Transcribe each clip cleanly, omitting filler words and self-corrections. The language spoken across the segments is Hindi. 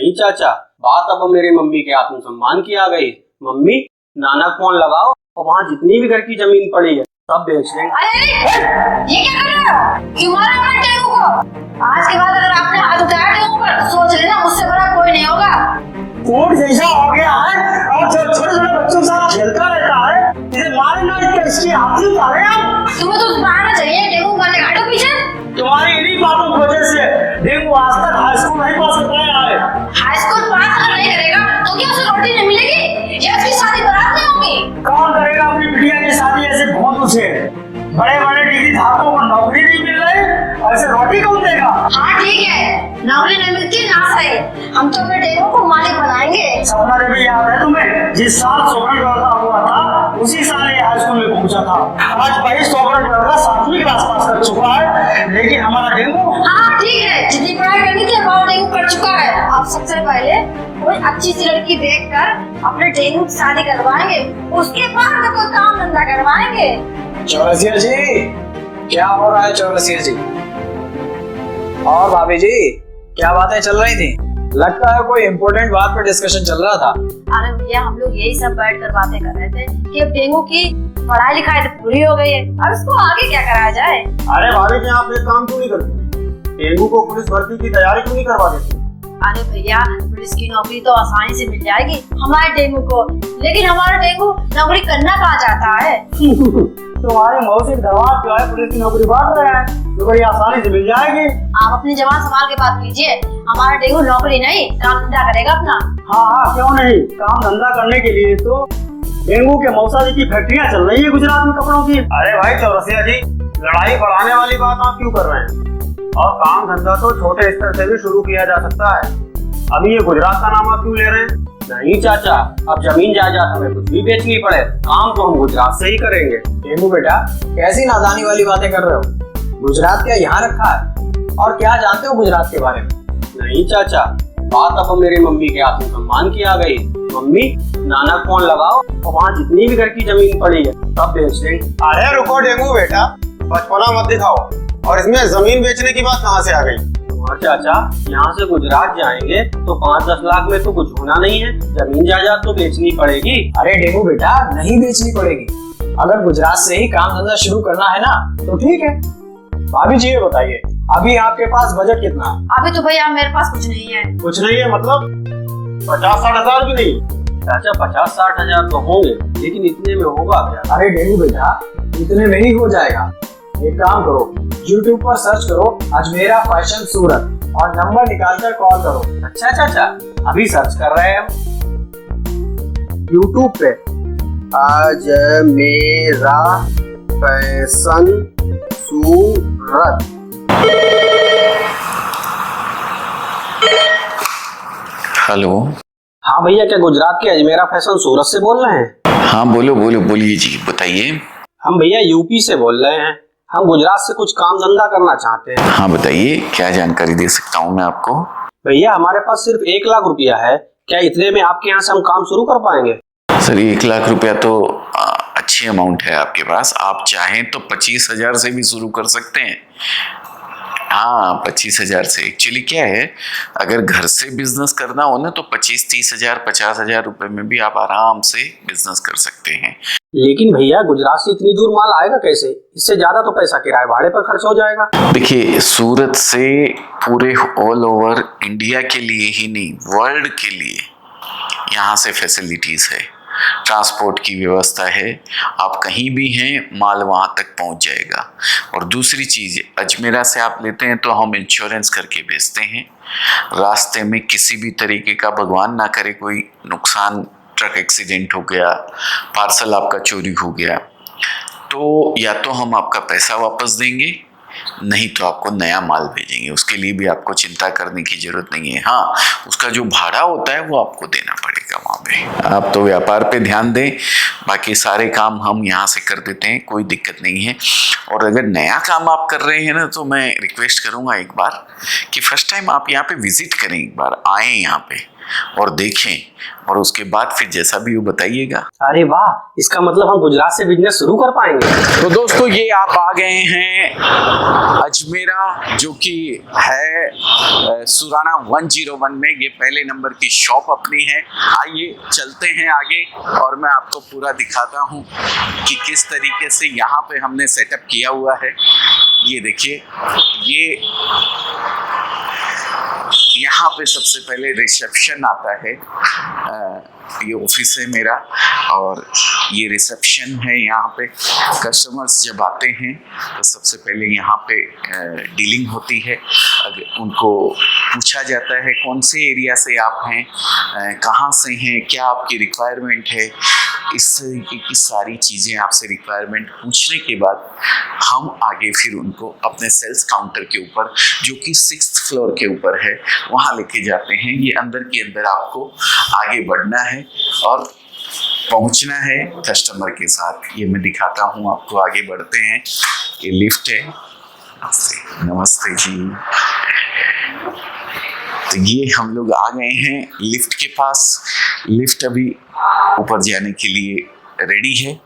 नहीं चाचा, बात अब मेरी मम्मी के आत्मसम्मान की आ गई। मम्मी, नाना फोन लगाओ और वहाँ जितनी भी घर की जमीन पड़ी है सब बेच देंगे। ये क्या कर रहे हो? क्यों मारा अपने टेंगू को? आज के बाद अगर आपने हाथ उठाया टेंगू पर तो सोच लेना मुझसे बड़ा कोई नहीं होगा। कोड जैसा हो गया है और छोटे छोटे बच्चों के साथ खेलता रहता है। इसे मारे ना इसकी हाथी उतारे आप। तुम्हें तो मारना चाहिए टेंगू मारने घाटों पीछे। तुम्हारी इन्हीं बातों की वजह से डेंगू आज तक हाई स्कूल नहीं पास कर पाया है। हाई स्कूल पास अगर नहीं करेगा तो क्या उसे रोटी नहीं मिलेगी या उसकी शादी बारात नहीं होगी? कौन करेगा अपनी बिटिया की शादी ऐसे भोंदू से? बड़े बड़े डिग्री धारकों को नौकरी नहीं मिल रही, ऐसे रोटी कौन देगा? हाँ ठीक है, नौकरी नहीं मिलती ना सही, हम तो अपने टेंगू को मालिक बनाएंगे। सपना भी याद है तुम्हें? जिस साल सोफा लड़का हुआ था उसी साल ये हाई स्कूल में पहुंचा था। आज भाई सोफा लड़का 7वीं क्लास पास कर चुका है, लेकिन हमारा डेंगू। हाँ ठीक है, जितनी पढ़ाई करनी थी हमारा डेंगू कर चुका है। अब सबसे पहले कोई अच्छी सी लड़की देखकर अपने डेंगू की शादी करवाएंगे, उसके बाद में कोई काम धंधा करवाएंगे। चौरसिया जी, क्या हो रहा है चौरसिया जी? और भाभी जी, क्या बातें चल रही थी? लगता है कोई इम्पोर्टेंट बात पर डिस्कशन चल रहा था। अरे भैया, हम लोग यही सब बैठ कर बातें कर रहे थे कि अब डेंगू की पढ़ाई लिखाई तो पूरी हो गई है, अब इसको आगे क्या कराया जाए। अरे भाभी जी, आप एक काम क्यों नहीं करते? डेंगू को पुलिस भर्ती की तैयारी क्यों नहीं करवा देते? अरे भैया, पुलिस की नौकरी तो आसानी से मिल जाएगी हमारे डेंगू को, लेकिन हमारा डेंगू नौकरी करना कहाँ चाहता है। तुम्हारे मौसी दबाव जो है पुलिस की नौकरी बांट रहे हैं, तो बड़ी आसानी से मिल जाएगी। आप अपनी जबान संभाल के बात कीजिए, हमारा डेंगू नौकरी नहीं काम धंधा करेगा अपना। हाँ, क्यों नहीं, काम धंधा करने के लिए तो डेंगू के मौसा जी की फैक्ट्रियाँ चल रही है गुजरात में कपड़ों की। अरे भाई चौरसिया जी, लड़ाई बढ़ाने वाली बात आप क्यों कर रहे हैं? और काम धंधा तो छोटे स्तर से भी शुरू किया जा सकता है। अभी ये गुजरात का नाम आप क्यों ले रहे हैं? नहीं चाचा, अब जमीन जायदाद हमें कुछ भी बेचनी पड़े, काम तो हम गुजरात से ही करेंगे। डेंगू बेटा, कैसी नादानी वाली बातें कर रहे हो? गुजरात क्या यहाँ रखा है? और क्या जानते हो गुजरात के बारे में? नहीं चाचा, बात अब मेरी मम्मी के आत्मसम्मान की आ गई। मम्मी, नाना फोन लगाओ और वहाँ जितनी भी घर की जमीन पड़ी है सब बेच देंगे। अरे रुको डेंगू बेटा, बचपना मत दिखाओ। और इसमें जमीन बेचने की बात कहाँ से आ गई? और चाचा, यहाँ से गुजरात जाएंगे तो 5-10 लाख में तो कुछ होना नहीं है, जमीन जायदाद तो बेचनी पड़ेगी। अरे डेंगू बेटा, नहीं बेचनी पड़ेगी। अगर गुजरात से ही काम धंधा शुरू करना है ना तो ठीक है। भाभी जी ये बताइए, अभी आपके पास बजट कितना है? अभी तो भैया मेरे पास कुछ नहीं है। कुछ नहीं है मतलब 50-60 हजार भी नहीं? चाचा, 50-60 हजार तो होंगे, लेकिन इतने में होगा क्या? अरे डेंगू बेटा, इतने में ही हो जाएगा। एक काम करो, YouTube पर सर्च करो अजमेरा फैशन सूरत और नंबर निकालकर कॉल करो। अच्छा चाचा, अभी सर्च कर रहे हैं हम YouTube पे। अजमेरा फैशन सूरत। हेलो। हाँ भैया, क्या गुजरात के अजमेरा फैशन सूरत से बोल रहे हैं? हाँ बोलिए जी, बताइए। हम भैया यूपी से बोल रहे हैं, हम गुजरात से कुछ काम धंधा करना चाहते हैं। हाँ बताइए, क्या जानकारी दे सकता हूँ मैं आपको? भैया, हमारे पास सिर्फ 1 लाख रुपया है, क्या इतने में आपके यहाँ से हम काम शुरू कर पाएंगे? सर 1 लाख रुपया तो अच्छी अमाउंट है आपके पास। आप चाहें तो 25,000 से भी शुरू कर सकते हैं। हाँ, 25,000 से। एक्चुअली क्या है, अगर घर से बिजनेस करना हो ना तो 25-30 हजार 50,000 रुपए में भी आप आराम से बिजनेस कर सकते हैं। लेकिन भैया, गुजरात से इतनी दूर माल आएगा कैसे? इससे ज्यादा तो पैसा किराए भाड़े पर खर्च हो जाएगा। देखिए, सूरत से पूरे ऑल ओवर इंडिया के लिए ही नहीं, वर्ल्ड के लिए यहाँ से फैसिलिटीज है, ट्रांसपोर्ट की व्यवस्था है, आप कहीं भी हैं माल वहाँ तक पहुँच जाएगा। और दूसरी चीज़, अजमेरा से आप लेते हैं तो हम इंश्योरेंस करके बेचते हैं। रास्ते में किसी भी तरीके का, भगवान ना करे, कोई नुकसान, ट्रक एक्सीडेंट हो गया, पार्सल आपका चोरी हो गया, तो या तो हम आपका पैसा वापस देंगे, नहीं तो आपको नया माल भेजेंगे। उसके लिए भी आपको चिंता करने की जरूरत नहीं है। हाँ, उसका जो भाड़ा होता है वो आपको देना पड़ेगा वहाँ पे। आप तो व्यापार पे ध्यान दें, बाकी सारे काम हम यहाँ से कर देते हैं, कोई दिक्कत नहीं है। और अगर नया काम आप कर रहे हैं ना तो मैं रिक्वेस्ट करूँगा एक बार कि फर्स्ट टाइम आप यहाँ पे विजिट करें, एक बार आएँ यहाँ पे। और देखें, और उसके बाद फिर जैसा भी वो बताइएगा। अरे वाह, इसका मतलब हम गुजरात से बिजनेस शुरू कर पाएंगे। तो दोस्तों ये आप आ गए हैं अजमेरा, जो कि है सुराना 101 में। ये पहले नंबर की शॉप अपनी है। आइए चलते हैं आगे और मैं आपको पूरा दिखाता हूँ कि किस तरीके से यहाँ पे हमने सेटअप किया हुआ है। ये देखिए, ये यहाँ पे सबसे पहले रिसेप्शन आता है। ये ऑफिस है मेरा और ये रिसेप्शन है। यहाँ पे कस्टमर्स जब आते हैं तो सबसे पहले यहाँ पे डीलिंग होती है। अगर उनको पूछा जाता है कौन से एरिया से आप हैं, कहाँ से हैं, क्या आपकी रिक्वायरमेंट है, इस तरीके की सारी चीज़ें आपसे रिक्वायरमेंट पूछने के बाद हम आगे फिर उनको अपने सेल्स काउंटर के ऊपर, जो कि 6th फ्लोर के ऊपर है, वहाँ लेके जाते हैं। ये अंदर के अंदर आपको आगे बढ़ना है और पहुंचना है कस्टमर के साथ। ये मैं दिखाता हूँ आपको। आगे बढ़ते हैं। ये लिफ्ट है। नमस्ते जी। तो ये हम लोग आ गए हैं लिफ्ट के पास। लिफ्ट अभी ऊपर जाने के लिए रेडी है।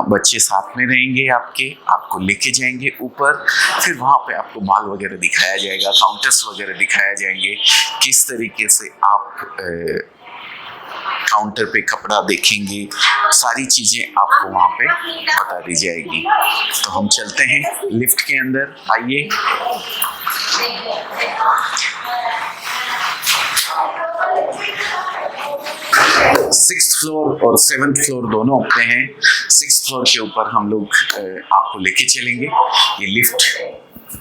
बच्चे साथ में रहेंगे आपके, आपको लेके जाएंगे ऊपर। फिर वहाँ पे आपको माल वगैरह दिखाया जाएगा, काउंटर्स वगैरह दिखाया जाएंगे, किस तरीके से आप काउंटर पे कपड़ा देखेंगे, सारी चीज़ें आपको वहाँ पे बता दी जाएगी। तो हम चलते हैं लिफ्ट के अंदर। आइए। सिक्स्थ फ्लोर और 7th फ्लोर दोनों अपने हैं। 6th फ्लोर के ऊपर हम लोग आपको लेके चलेंगे। ये लिफ्ट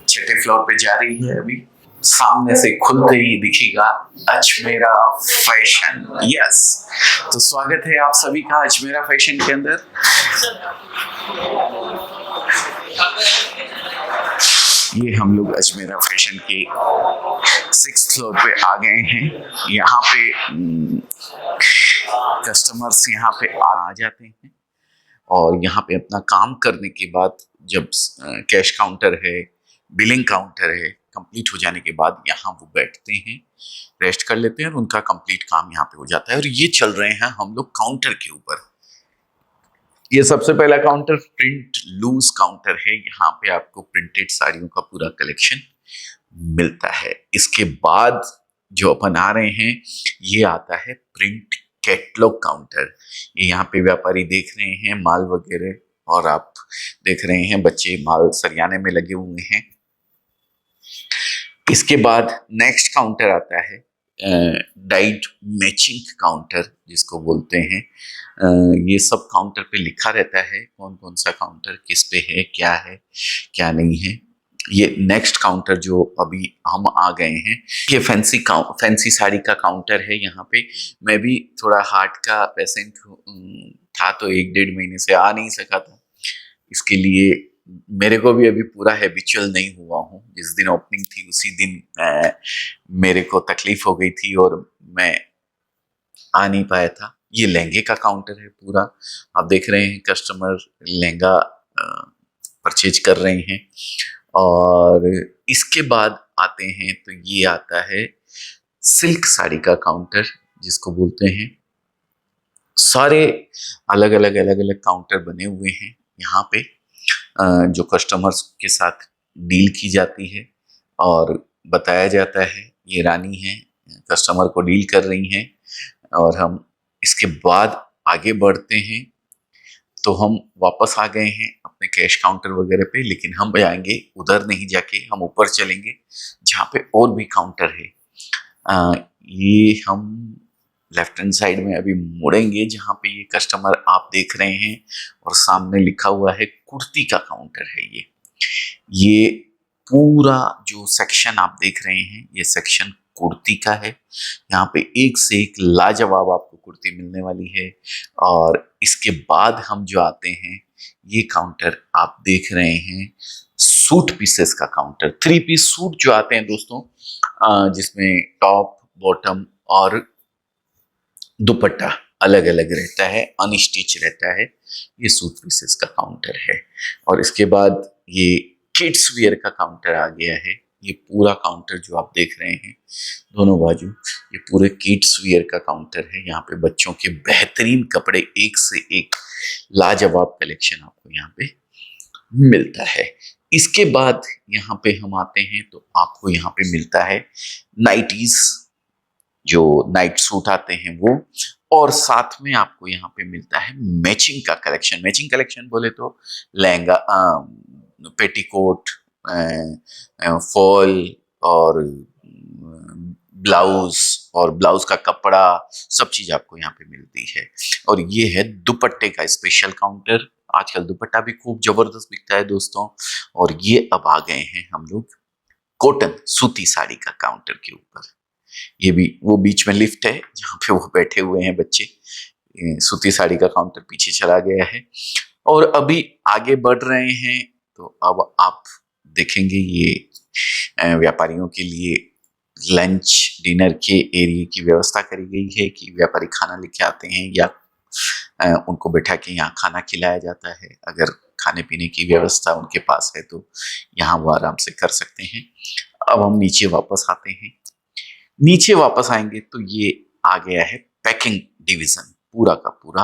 6ठे फ्लोर पे जा रही है। अभी सामने से खुलते ही दिखेगा अजमेरा फैशन। यस, तो स्वागत है आप सभी का अजमेरा फैशन के अंदर। ये हम लोग अजमेरा फैशन के 6th फ्लोर पे आ गए हैं। यहाँ पे कस्टमर्स यहाँ पे आ जाते हैं और यहाँ पे अपना काम करने के बाद, जब कैश काउंटर है, बिलिंग काउंटर है, कंप्लीट हो जाने के बाद यहाँ वो बैठते हैं, रेस्ट कर लेते हैं और उनका कंप्लीट काम यहाँ पे हो जाता है। और ये चल रहे हैं हम लोग काउंटर के ऊपर। ये सबसे पहला काउंटर प्रिंट लूज काउंटर है। यहाँ पे आपको प्रिंटेड साड़ियों का पूरा कलेक्शन मिलता है। इसके बाद जो अपन आ रहे हैं, ये आता है प्रिंट कैटलॉग काउंटर। ये यहाँ पे व्यापारी देख रहे हैं माल वगैरह और आप देख रहे हैं बच्चे माल सरियाने में लगे हुए हैं। इसके बाद नेक्स्ट काउंटर आता है डाइट मैचिंग काउंटर, जिसको बोलते हैं। ये सब काउंटर पे लिखा रहता है कौन कौन सा काउंटर किस पे है, क्या नहीं है। ये नेक्स्ट काउंटर जो अभी हम आ गए हैं, ये फैंसी साड़ी का काउंटर है। यहाँ पे मैं भी थोड़ा हार्ट का पेशेंट था तो 1-1.5 महीने से आ नहीं सका था। इसके लिए मेरे को भी अभी पूरा हैबिचुअल नहीं हुआ हूँ। जिस दिन ओपनिंग थी उसी दिन मेरे को तकलीफ हो गई थी और मैं आ नहीं पाया था। ये लहंगे का काउंटर है पूरा। आप देख रहे हैं कस्टमर लहंगा परचेज कर रहे हैं। और इसके बाद आते हैं तो ये आता है सिल्क साड़ी का काउंटर, जिसको बोलते हैं। सारे अलग अलग काउंटर बने हुए हैं यहाँ पे, जो कस्टमर्स के साथ डील की जाती है और बताया जाता है ये रानी है, कस्टमर को डील कर रही हैं। और हम इसके बाद आगे बढ़ते हैं तो हम वापस आ गए हैं अपने कैश काउंटर वगैरह पे, लेकिन हम जाएंगे उधर नहीं जाके, हम ऊपर चलेंगे जहाँ पे और भी काउंटर है। ये हम लेफ्ट हैंड साइड में अभी मुड़ेंगे जहाँ पे ये कस्टमर आप देख रहे हैं और सामने लिखा हुआ है कुर्ती का काउंटर है। ये पूरा जो सेक्शन आप देख रहे हैं, ये सेक्शन कुर्ती का है। यहाँ पे एक से एक लाजवाब आपको कुर्ती मिलने वाली है। और इसके बाद हम जो आते हैं, ये काउंटर आप देख रहे हैं सूट पीसेस का काउंटर। 3 पीस सूट जो आते हैं दोस्तों, जिसमें टॉप, बॉटम और दुपट्टा अलग अलग रहता है, अनस्टिच रहता है। ये सूट पीसेस का काउंटर है। और इसके बाद ये किड्स वियर का काउंटर आ गया है। ये पूरा काउंटर जो आप देख रहे हैं दोनों बाजू, ये पूरे किड्स वियर का काउंटर है। यहाँ पे बच्चों के बेहतरीन कपड़े, एक से एक लाजवाब कलेक्शन आपको यहाँ पे मिलता है। इसके बाद यहाँ पे हम आते हैं तो आपको यहाँ पे मिलता है नाइटीज, जो नाइट सूट आते हैं वो, और साथ में आपको यहाँ पे मिलता है मैचिंग का कलेक्शन। मैचिंग कलेक्शन बोले तो लहंगा, पेटीकोट, फॉल और ब्लाउज और ब्लाउज का कपड़ा, सब चीज आपको यहाँ पे मिलती है। और ये है दुपट्टे का स्पेशल काउंटर। आजकल दुपट्टा भी खूब जबरदस्त बिकता है दोस्तों। और ये अब आ गए हैं हम लोग कॉटन सूती साड़ी का काउंटर के ऊपर। ये भी वो बीच में लिफ्ट है जहाँ पे वो बैठे हुए हैं बच्चे। सूती साड़ी का काउंटर पीछे चला गया है और अभी आगे बढ़ रहे हैं। तो अब आप देखेंगे ये व्यापारियों के लिए लंच डिनर के एरिया की व्यवस्था करी गई है कि व्यापारी खाना लेके आते हैं या उनको बैठा के यहाँ खाना खिलाया जाता है। अगर खाने पीने की व्यवस्था उनके पास है तो यहाँ वो आराम से कर सकते हैं। अब हम नीचे वापस आते हैं। नीचे वापस आएंगे तो ये आ गया है पैकिंग डिवीजन पूरा का पूरा।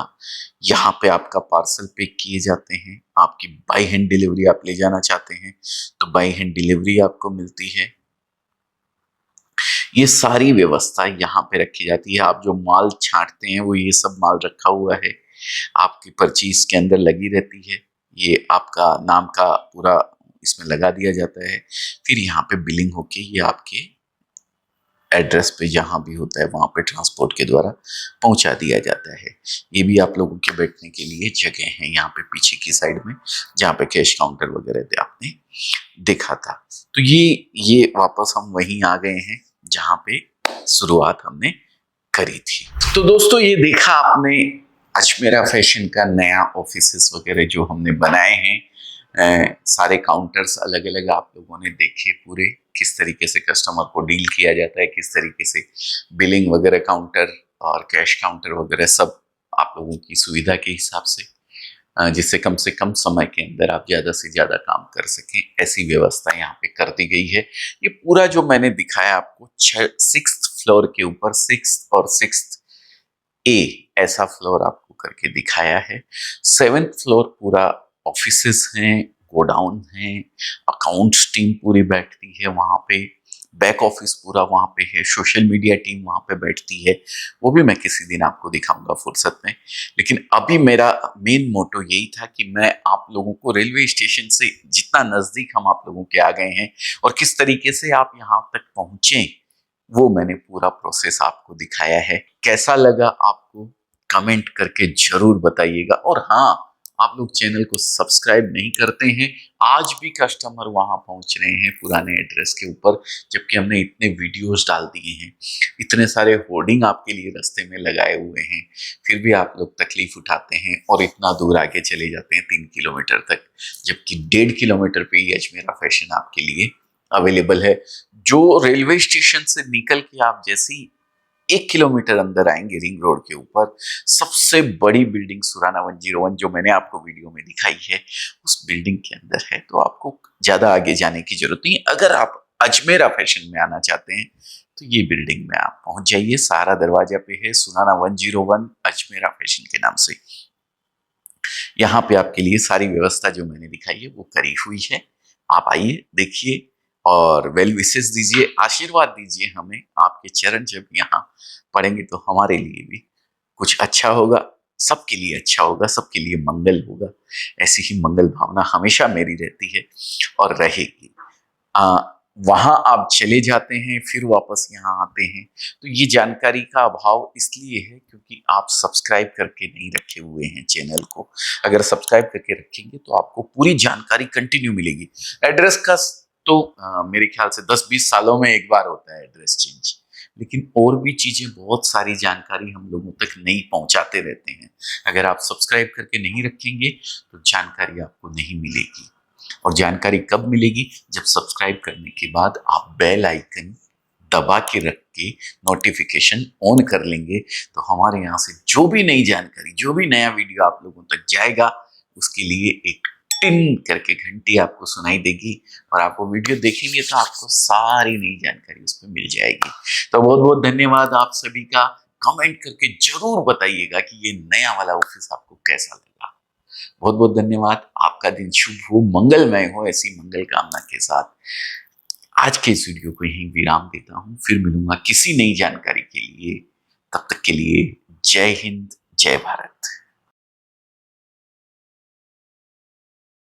यहाँ पे आपका पार्सल पैक किए जाते हैं। आपकी बाय हैंड डिलीवरी आप ले जाना चाहते हैं तो बाय हैंड डिलीवरी आपको मिलती है। ये सारी व्यवस्था यहाँ पे रखी जाती है। आप जो माल छांटते हैं वो ये सब माल रखा हुआ है, आपकी पर्ची इसके अंदर लगी रहती है। ये आपका नाम का पूरा इसमें लगा दिया जाता है। फिर यहाँ पे बिलिंग होके ये आपके एड्रेस पे जहाँ भी होता है वहाँ पे ट्रांसपोर्ट के द्वारा पहुँचा दिया जाता है। ये भी आप लोगों के बैठने के लिए जगह है यहाँ पे पीछे की साइड में, जहाँ पे कैश काउंटर वगैरह आपने देखा था। तो ये वापस हम वहीं आ गए हैं जहाँ पे शुरुआत हमने करी थी। तो दोस्तों ये देखा आपने अजमेरा फैशन का नया ऑफिसेस वगैरह जो हमने बनाए हैं। सारे काउंटर्स अलग अलग आप लोगों ने देखे पूरे, किस तरीके से कस्टमर को डील किया जाता है, किस तरीके से बिलिंग वगैरह काउंटर और कैश काउंटर वगैरह सब आप लोगों की सुविधा के हिसाब से, जिससे कम से कम समय के अंदर आप ज़्यादा से ज़्यादा काम कर सकें, ऐसी व्यवस्था यहाँ पे कर दी गई है। ये पूरा जो मैंने दिखाया आपको 6th फ्लोर के ऊपर 6th और 6th A ऐसा फ्लोर आपको करके दिखाया है। 7th फ्लोर पूरा ऑफिसेस हैं, गोडाउन हैं, अकाउंट्स टीम पूरी बैठती है वहाँ पे, बैक ऑफिस पूरा वहाँ पे है, सोशल मीडिया टीम वहाँ पे बैठती है। वो भी मैं किसी दिन आपको दिखाऊंगा फुर्सत में। लेकिन अभी मेरा मेन मोटो यही था कि मैं आप लोगों को रेलवे स्टेशन से जितना नज़दीक हम आप लोगों के आ गए हैं और किस तरीके से आप यहाँ तक पहुँचे, वो मैंने पूरा प्रोसेस आपको दिखाया है। कैसा लगा आपको कमेंट करके जरूर बताइएगा। और हाँ, आप लोग चैनल को सब्सक्राइब नहीं करते हैं, आज भी कस्टमर वहां पहुंच रहे हैं पुराने एड्रेस के ऊपर, जबकि हमने इतने वीडियोस डाल दिए हैं, इतने सारे होर्डिंग आपके लिए रास्ते में लगाए हुए हैं, फिर भी आप लोग तकलीफ उठाते हैं और इतना दूर आगे चले जाते हैं 3 किलोमीटर तक, जबकि 1.5 किलोमीटर पे ही अजमेरा फैशन आपके लिए अवेलेबल है। जो रेलवे स्टेशन से निकल के आप जैसी 1 किलोमीटर अंदर आएंगे रिंग रोड के ऊपर, सबसे बड़ी बिल्डिंग सुराना 101 जो मैंने आपको वीडियो में दिखाई है, उस बिल्डिंग के अंदर है। तो आपको ज्यादा आगे जाने की जरूरत नहीं। अगर आप अजमेरा फैशन में आना चाहते हैं तो ये बिल्डिंग में आप पहुंच जाइए। सारा दरवाजा पे है सुराना 101 अजमेरा फैशन के नाम से। यहाँ पे आपके लिए सारी व्यवस्था जो मैंने दिखाई है वो करी हुई है। आप आइए, देखिए और वेल विशेष दीजिए, आशीर्वाद दीजिए हमें। आपके चरण जब यहाँ पड़ेंगे तो हमारे लिए भी कुछ अच्छा होगा, सबके लिए अच्छा होगा, सबके लिए मंगल होगा। ऐसी ही मंगल भावना हमेशा मेरी रहती है और रहेगी। वहाँ आप चले जाते हैं फिर वापस यहाँ आते हैं, तो ये जानकारी का अभाव इसलिए है क्योंकि आप सब्सक्राइब करके नहीं रखे हुए हैं चैनल को। अगर सब्सक्राइब करके रखेंगे तो आपको पूरी जानकारी कंटिन्यू मिलेगी। एड्रेस का तो मेरे ख्याल से 10-20 सालों में एक बार होता है एड्रेस चेंज, लेकिन और भी चीजें, बहुत सारी जानकारी हम लोगों तक नहीं पहुंचाते रहते हैं। अगर आप सब्सक्राइब करके नहीं रखेंगे तो जानकारी आपको नहीं मिलेगी। और जानकारी कब मिलेगी? जब सब्सक्राइब करने के बाद आप बेल आइकन दबा के रख के नोटिफिकेशन ऑन कर लेंगे, तो हमारे यहाँ से जो भी नई जानकारी, जो भी नया वीडियो आप लोगों तक जाएगा, उसके लिए एक टिन करके घंटी आपको सुनाई देगी और आप वो वीडियो देखेंगे तो आपको सारी नई जानकारी उसमें मिल जाएगी। तो बहुत बहुत धन्यवाद आप सभी का। कमेंट करके जरूर बताइएगा कि ये नया वाला ऑफिस आपको कैसा लगा। बहुत बहुत धन्यवाद। आपका दिन शुभ हो, मंगलमय हो, ऐसी मंगल कामना के साथ आज के इस वीडियो को यहीं विराम देता हूं। फिर मिलूंगा किसी नई जानकारी के लिए। तब तक के लिए जय हिंद, जय भारत।